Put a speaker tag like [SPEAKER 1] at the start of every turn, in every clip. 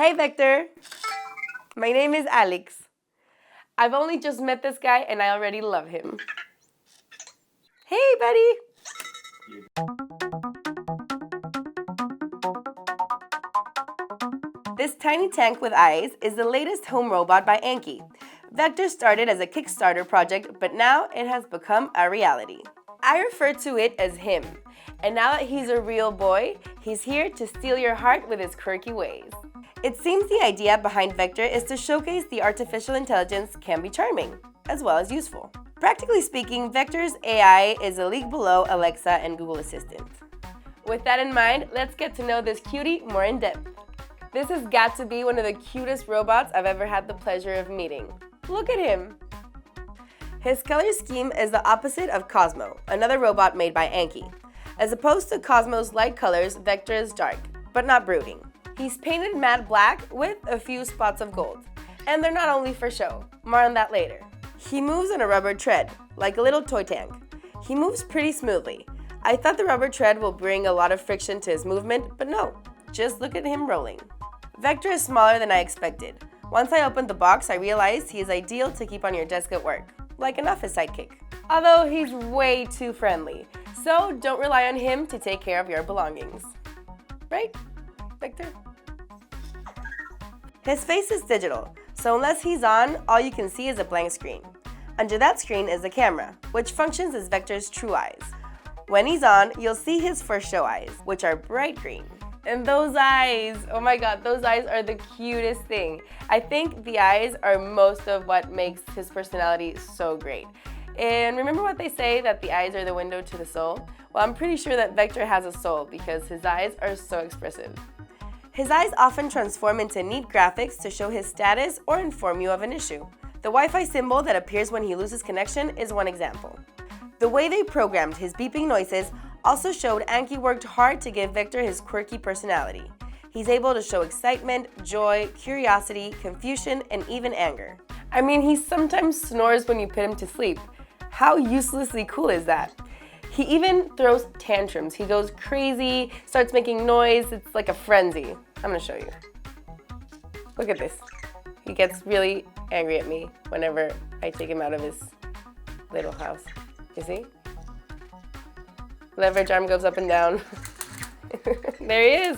[SPEAKER 1] Hey Vector! My name is Alex. I've only just met this guy and I already love him. Hey buddy! This tiny tank with eyes is the latest home robot by Anki. Vector started as a Kickstarter project, but now it has become a reality. I refer to it as him, and now that he's a real boy, he's here to steal your heart with his quirky ways. It seems the idea behind Vector is to showcase the artificial intelligence can be charming, as well as useful. Practically speaking, Vector's AI is a league below Alexa and Google Assistant. With that in mind, let's get to know this cutie more in depth. This has got to be one of the cutest robots I've ever had the pleasure of meeting. Look at him! His color scheme is the opposite of Cosmo, another robot made by Anki. As opposed to Cosmo's light colors, Vector is dark, but not brooding. He's painted matte black with a few spots of gold. And they're not only for show. More on that later. He moves on a rubber tread, like a little toy tank. He moves pretty smoothly. I thought the rubber tread will bring a lot of friction to his movement, but no. Just look at him rolling. Vector is smaller than I expected. Once I opened the box, I realized he is ideal to keep on your desk at work, like an office sidekick. Although he's way too friendly, so don't rely on him to take care of your belongings. Right, Vector? His face is digital, so unless he's on, all you can see is a blank screen. Under that screen is the camera, which functions as Vector's true eyes. When he's on, you'll see his for show eyes, which are bright green. And those eyes, oh my god, those eyes are the cutest thing. I think the eyes are most of what makes his personality so great. And remember what they say, that the eyes are the window to the soul? Well, I'm pretty sure that Vector has a soul because his eyes are so expressive. His eyes often transform into neat graphics to show his status or inform you of an issue. The Wi-Fi symbol that appears when he loses connection is one example. The way they programmed his beeping noises also showed Anki worked hard to give Vector his quirky personality. He's able to show excitement, joy, curiosity, confusion, and even anger. I mean, he sometimes snores when you put him to sleep. How uselessly cool is that? He even throws tantrums. He goes crazy, starts making noise. It's like a frenzy. I'm gonna show you. Look at this. He gets really angry at me whenever I take him out of his little house. You see? Leverage arm goes up and down. There he is.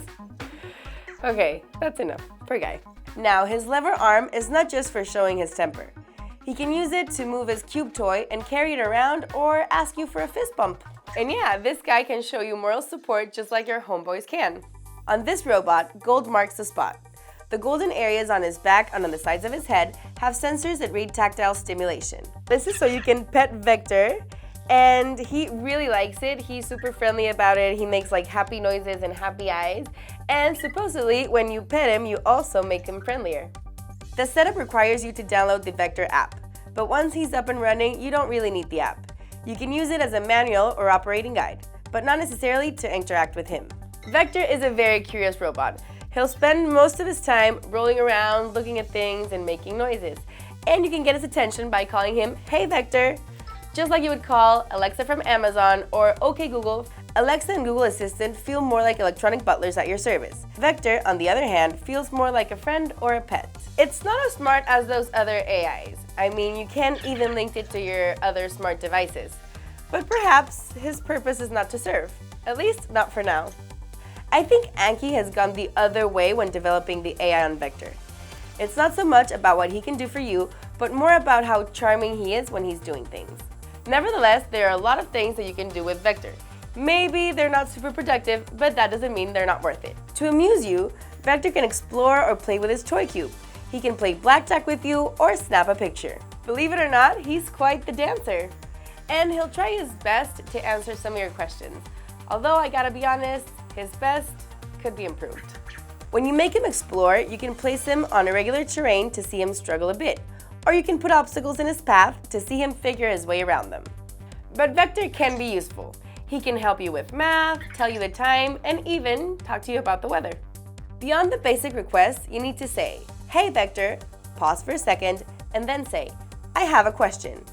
[SPEAKER 1] Okay, that's enough. Poor guy. Now, his lever arm is not just for showing his temper. He can use it to move his cube toy and carry it around or ask you for a fist bump. And yeah, this guy can show you moral support just like your homeboys can. On this robot, gold marks the spot. The golden areas on his back and on the sides of his head have sensors that read tactile stimulation. This is so you can pet Vector, and he really likes it. He's super friendly about it. He makes like happy noises and happy eyes. And supposedly, when you pet him, you also make him friendlier. The setup requires you to download the Vector app, but once he's up and running, you don't really need the app. You can use it as a manual or operating guide, but not necessarily to interact with him. Vector is a very curious robot. He'll spend most of his time rolling around, looking at things, and making noises. And you can get his attention by calling him, "Hey Vector," just like you would call Alexa from Amazon or "Okay Google." Alexa and Google Assistant feel more like electronic butlers at your service. Vector, on the other hand, feels more like a friend or a pet. It's not as smart as those other AIs. I mean, you can't even link it to your other smart devices. But perhaps his purpose is not to serve. At least, not for now. I think Anki has gone the other way when developing the AI on Vector. It's not so much about what he can do for you, but more about how charming he is when he's doing things. Nevertheless, there are a lot of things that you can do with Vector. Maybe they're not super productive, but that doesn't mean they're not worth it. To amuse you, Vector can explore or play with his toy cube. He can play blackjack with you or snap a picture. Believe it or not, he's quite the dancer. And he'll try his best to answer some of your questions. Although I gotta be honest, his best could be improved. When you make him explore, you can place him on irregular terrain to see him struggle a bit, or you can put obstacles in his path to see him figure his way around them. But Vector can be useful. He can help you with math, tell you the time, and even talk to you about the weather. Beyond the basic requests, you need to say, "Hey Vector," pause for a second, and then say, "I have a question."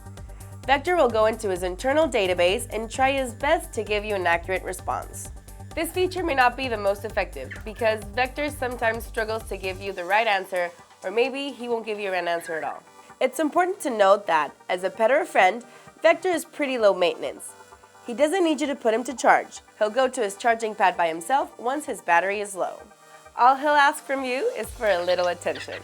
[SPEAKER 1] Vector will go into his internal database and try his best to give you an accurate response. This feature may not be the most effective because Vector sometimes struggles to give you the right answer, or maybe he won't give you an answer at all. It's important to note that, as a pet or a friend, Vector is pretty low maintenance. He doesn't need you to put him to charge. He'll go to his charging pad by himself once his battery is low. All he'll ask from you is for a little attention.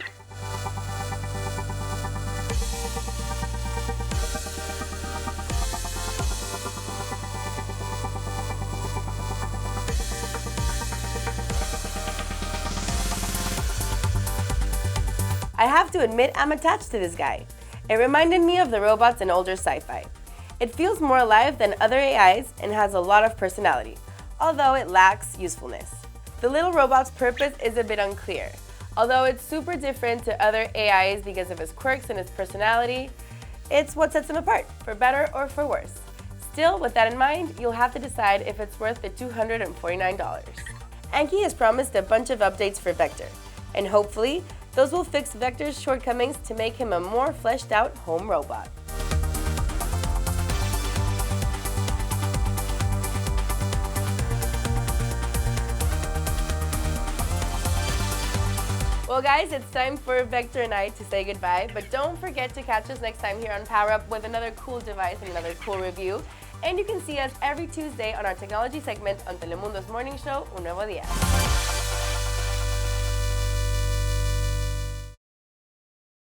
[SPEAKER 1] I have to admit I'm attached to this guy. It reminded me of the robots in older sci-fi. It feels more alive than other AIs and has a lot of personality, although it lacks usefulness. The little robot's purpose is a bit unclear. Although it's super different to other AIs because of his quirks and his personality, it's what sets him apart, for better or for worse. Still, with that in mind, you'll have to decide if it's worth the $249. Anki has promised a bunch of updates for Vector, and hopefully, those will fix Vector's shortcomings to make him a more fleshed out home robot. Well guys, it's time for Vector and I to say goodbye, but don't forget to catch us next time here on Power Up with another cool device and another cool review. And you can see us every Tuesday on our technology segment on Telemundo's morning show, Un Nuevo Día.